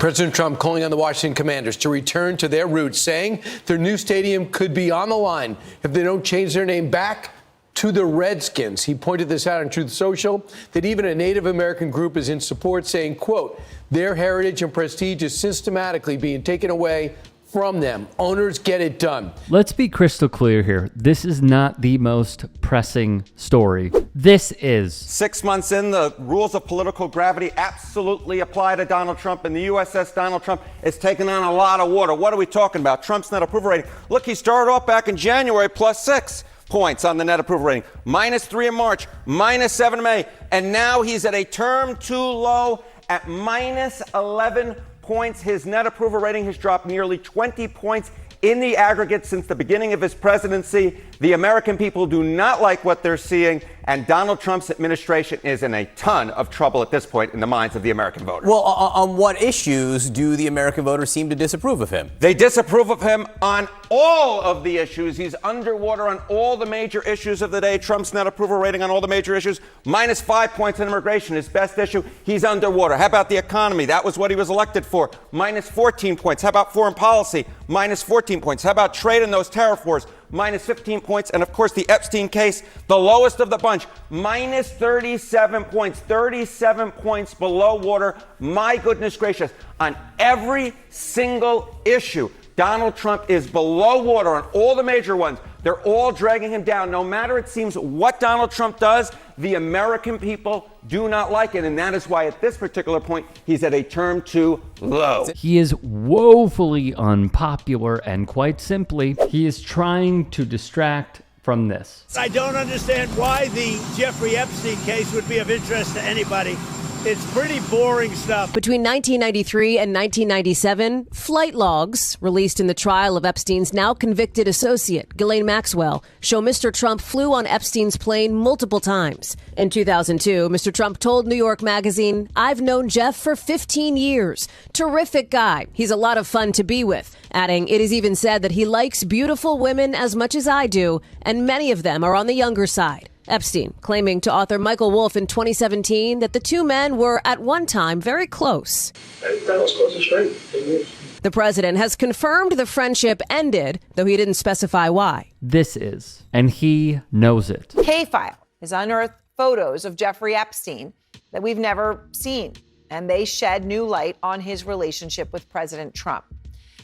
President Trump calling on the Washington Commanders to return to their roots, saying their new stadium could be on the line if they don't change their name back to the Redskins. He pointed this out on Truth Social, that even a Native American group is in support, saying, quote, their heritage and prestige is systematically being taken away from them. Owners, get it done. Let's be crystal clear here. This is not the most pressing story. This is. 6 months in, the rules of political gravity absolutely apply to Donald Trump, and the USS Donald Trump is taking on a lot of water. What are we talking about? Trump's net approval rating. Look, he started off back in January +6 points on the net approval rating, -3 in March, -7 in May, and now he's at a term too low at -11 points. His net approval rating has dropped nearly 20 points in the aggregate since the beginning of his presidency. The American people do not like what they're seeing, and Donald Trump's administration is in a ton of trouble at this point in the minds of the American voters. Well, on what issues do the American voters seem to disapprove of him? They disapprove of him on all of the issues. He's underwater on all the major issues of the day. Trump's net approval rating on all the major issues, -5 points on immigration, his best issue. He's underwater. How about the economy? That was what he was elected for. -14 points. How about foreign policy? -14 points. How about trade and those tariff wars? -15 points. And of course, the Epstein case, the lowest of the bunch, -37 points, 37 points below water. My goodness gracious. On every single issue, Donald Trump is below water on all the major ones. They're all dragging him down. No matter, it seems, what Donald Trump does, the American people do not like it. And that is why at this particular point, he's at a term too low. He is woefully unpopular, and quite simply, he is trying to distract from this. I don't understand why the Jeffrey Epstein case would be of interest to anybody. It's pretty boring stuff. Between 1993 and 1997, flight logs released in the trial of Epstein's now convicted associate, Ghislaine Maxwell, show Mr. Trump flew on Epstein's plane multiple times. In 2002, Mr. Trump told New York Magazine, "I've known Jeff for 15 years. Terrific guy. He's a lot of fun to be with." Adding, "It is even said that he likes beautiful women as much as I do, and many of them are on the younger side." Epstein claiming to author Michael Wolff in 2017 that the two men were at one time very close. That was close to straight. The president has confirmed the friendship ended, though he didn't specify why. This is, and he knows it. K-File has unearthed photos of Jeffrey Epstein that we've never seen, and they shed new light on his relationship with President Trump.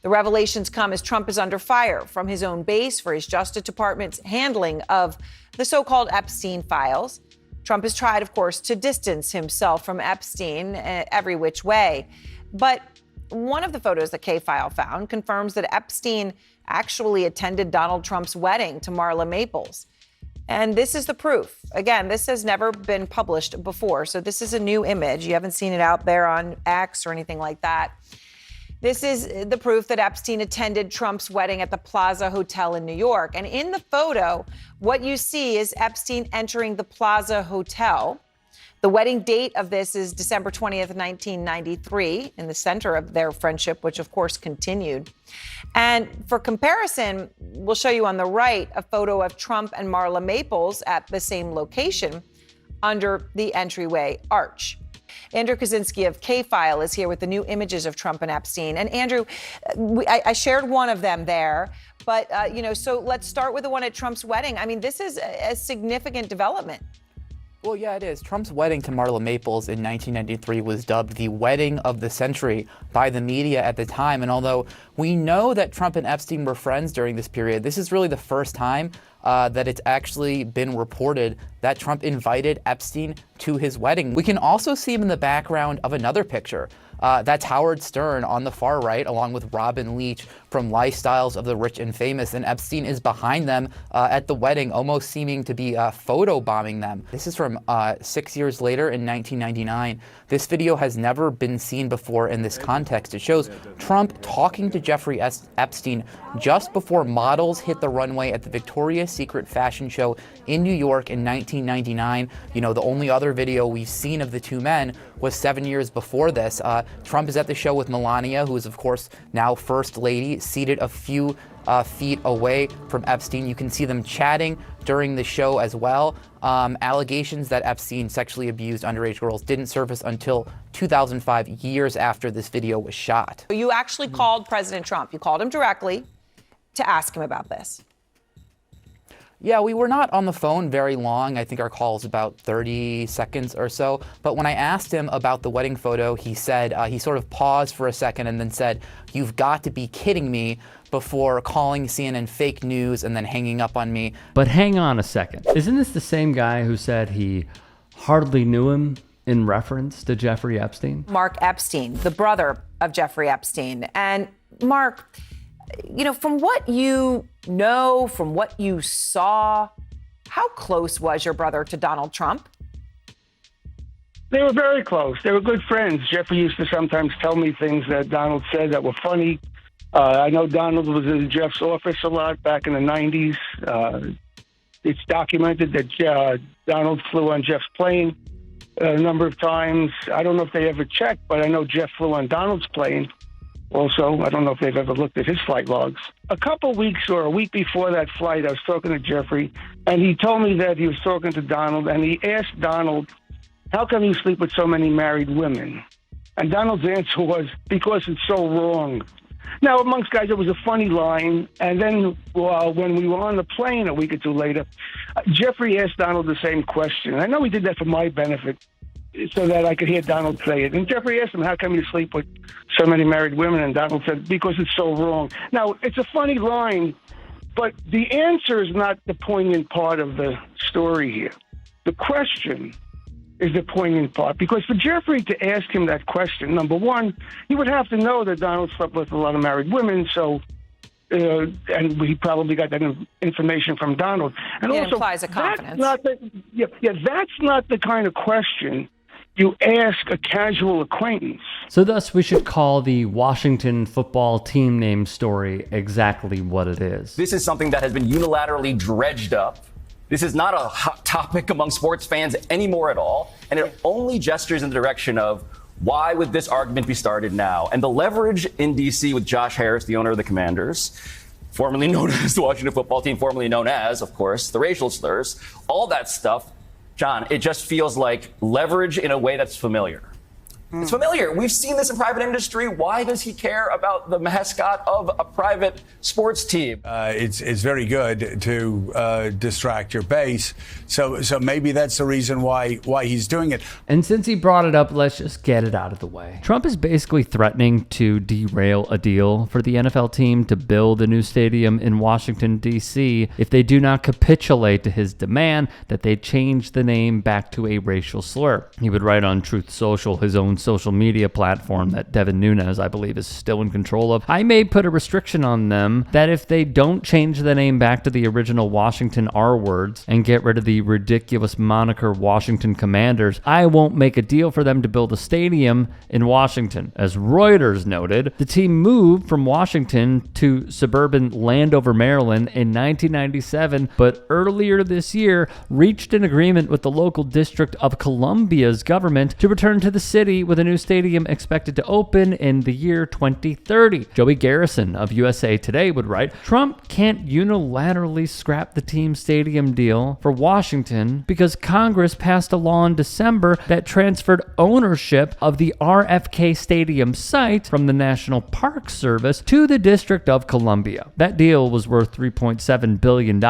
The revelations come as Trump is under fire from his own base for his Justice Department's handling of the so-called Epstein files. Trump has tried, of course, to distance himself from Epstein every which way. But one of the photos that K-File found confirms that Epstein actually attended Donald Trump's wedding to Marla Maples. And this is the proof. Again, this has never been published before, so this is a new image. You haven't seen it out there on X or anything like that. This is the proof that Epstein attended Trump's wedding at the Plaza Hotel in New York. And in the photo, what you see is Epstein entering the Plaza Hotel. The wedding date of this is December 20th, 1993, in the center of their friendship, which of course continued. And for comparison, we'll show you on the right a photo of Trump and Marla Maples at the same location under the entryway arch. Andrew Kaczynski of K-File is here with the new images of Trump and Epstein. And Andrew, I shared one of them there, but, so let's start with the one at Trump's wedding. I mean, this is a significant development. Well, yeah, it is. Trump's wedding to Marla Maples in 1993 was dubbed the wedding of the century by the media at the time. And although we know that Trump and Epstein were friends during this period, this is really the first time that it's actually been reported that Trump invited Epstein to his wedding. We can also see him in the background of another picture. That's Howard Stern on the far right, along with Robin Leach from Lifestyles of the Rich and Famous, and Epstein is behind them at the wedding, almost seeming to be photobombing them. This is from 6 years later in 1999. This video has never been seen before in this context. It shows Trump talking to Jeffrey Epstein just before models hit the runway at the Victoria's Secret fashion show in New York in 1999. You know, the only other video we've seen of the two men was 7 years before this. Trump is at the show with Melania, who is, of course, now First Lady, seated a few feet away from Epstein. You can see them chatting during the show as well. Allegations that Epstein sexually abused underage girls didn't surface until 2005, years after this video was shot. You actually called President Trump. You called him directly to ask him about this. Yeah, we were not on the phone very long. I think our call was about 30 seconds or so. But when I asked him about the wedding photo, he said, he sort of paused for a second and then said, "You've got to be kidding me," before calling CNN fake news and then hanging up on me. But hang on a second. Isn't this the same guy who said he hardly knew him in reference to Jeffrey Epstein? Mark Epstein, the brother of Jeffrey Epstein. And Mark, you know, from what you know, from what you saw, how close was your brother to Donald Trump? They were very close. They were good friends. Jeffrey used to sometimes tell me things that Donald said that were funny. I know Donald was in Jeff's office a lot back in the 90s. It's documented that Donald flew on Jeff's plane a number of times. I don't know if they ever checked, but I know Jeff flew on Donald's plane. Also, I don't know if they've ever looked at his flight logs. A couple weeks or a week before that flight, I was talking to Jeffrey, and he told me that he was talking to Donald, and he asked Donald, "How come you sleep with so many married women?" And Donald's answer was, "Because it's so wrong." Now, amongst guys, it was a funny line. And then when we were on the plane a week or two later, Jeffrey asked Donald the same question. I know he did that for my benefit so that I could hear Donald say it. And Jeffrey asked him, "How come you sleep with so many married women?" And Donald said, "Because it's so wrong." Now, it's a funny line, but the answer is not the poignant part of the story here. The question is the poignant part, because for Jeffrey to ask him that question, number one, he would have to know that Donald slept with a lot of married women, so and he probably got that information from Donald. And It also, implies a confidence. That's not the kind of question you ask a casual acquaintance. So thus, we should call the Washington football team name story exactly what it is. This is something that has been unilaterally dredged up. This is not a hot topic among sports fans anymore at all, and it only gestures in the direction of why would this argument be started now? And the leverage in D.C. with Josh Harris, the owner of the Commanders, formerly known as the Washington football team, formerly known as, of course, the racial slurs, all that stuff, John, it just feels like leverage in a way that's familiar. It's familiar. We've seen this in private industry. Why does he care about the mascot of a private sports team? It's very good to distract your base. So maybe that's the reason why he's doing it. And since he brought it up, let's just get it out of the way. Trump is basically threatening to derail a deal for the NFL team to build a new stadium in Washington, D.C. if they do not capitulate to his demand that they change the name back to a racial slur. He would write on Truth Social, his own social media platform that Devin Nunes, I believe, is still in control of. "I may put a restriction on them that if they don't change the name back to the original Washington R words and get rid of the ridiculous moniker Washington Commanders, I won't make a deal for them to build a stadium in Washington." As Reuters noted, the team moved from Washington to suburban Landover, Maryland in 1997, but earlier this year reached an agreement with the local District of Columbia's government to return to the city with a new stadium expected to open in the year 2030. Joey Garrison of USA Today would write, "Trump can't unilaterally scrap the team stadium deal for Washington because Congress passed a law in December that transferred ownership of the RFK Stadium site from the National Park Service to the District of Columbia. That deal was worth $3.7 billion,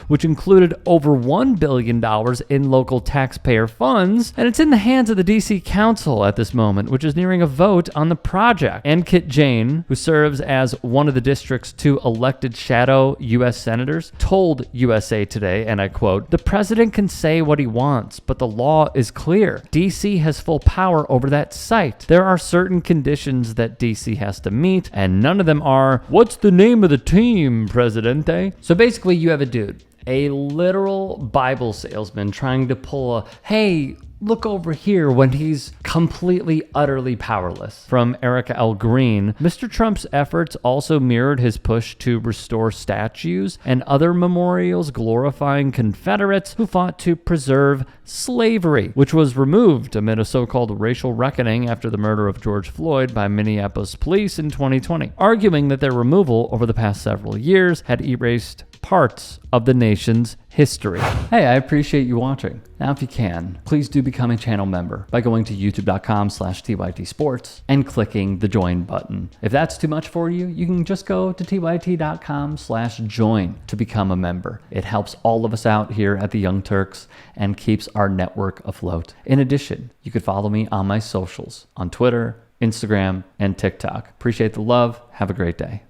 which included over $1 billion in local taxpayer funds, and it's in the hands of the D.C. Council at this moment, which is nearing a vote on the project." Ankit Jain, who serves as one of the district's 2 elected shadow U.S. senators, told USA Today, and I quote, "The president can say what he wants, but the law is clear. D.C. has full power over that site. There are certain conditions that D.C. has to meet, and none of them are, 'What's the name of the team, Presidente?'" So basically, you have a dude, A literal Bible salesman trying to pull a, hey, look over here, when he's completely, utterly powerless. From Erica L. Green, Mr. Trump's efforts also mirrored his push to restore statues and other memorials glorifying Confederates who fought to preserve slavery, which was removed amid a so-called racial reckoning after the murder of George Floyd by Minneapolis police in 2020, arguing that their removal over the past several years had erased parts of the nation's history. Hey, I appreciate you watching. Now, if you can, please do become a channel member by going to youtube.com/TYT Sports and clicking the join button. If that's too much for you, you can just go to tyt.com/join to become a member. It helps all of us out here at the Young Turks and keeps our network afloat. In addition, you could follow me on my socials on Twitter, Instagram, and TikTok. Appreciate the love. Have a great day.